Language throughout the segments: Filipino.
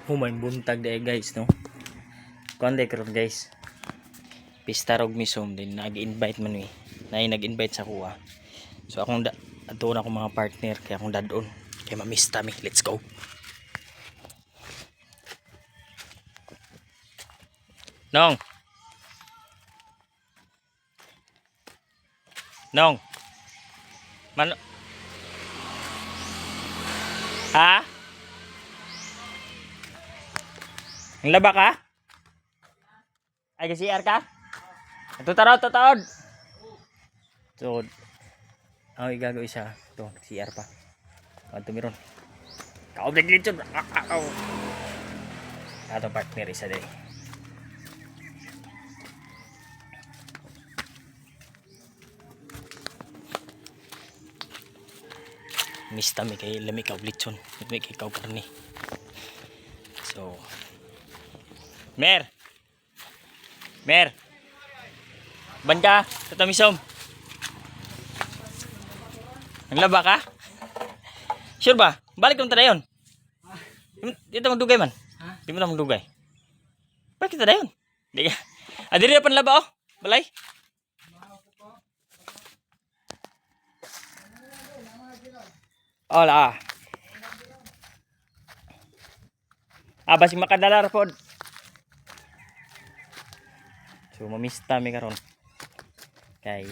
Human buntag day guys no. Konde karon guys. Pista rog misom din nag-invite man mi. Nay nag-invite sa kuha. So akong adto na akong mga partner kaya akong dadon. Kaya mamista mi. Let's go. Nong. Nong. Man Ha? Ang laba ka? Ay kasi CR ka? Ito tarot, tataod. So, ang igago isa. Ito, CR pa. Kanto miron. Kaoblig litsod. Ato partner isa day. Mista mi kay lami ka litson. Lami kay kaw karni. So, Mer. Mer. Ban ka? Tatamisom. Ang laba ka? Sure ba? Balik naman tayo yun. Dito magdugay man. Di mo na magdugay. Balik kita dayon. Di ka. Diri na pan laba oh. Balay. Hola. Basing makadalar pod. So mamista mi karon. Kay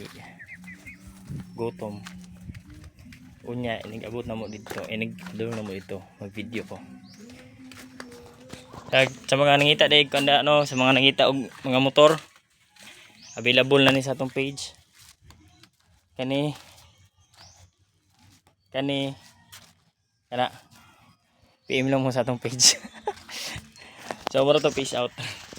gutom. Unya inigabot na mo dito. Inigdulong na mo dito. Mag-video ko. Sa mga nangita dahil kanda ano, sa mga nangita og mga motor, available na ni sa atong page. Kani kana PM lang mo sa atong page. So mura to, peace out.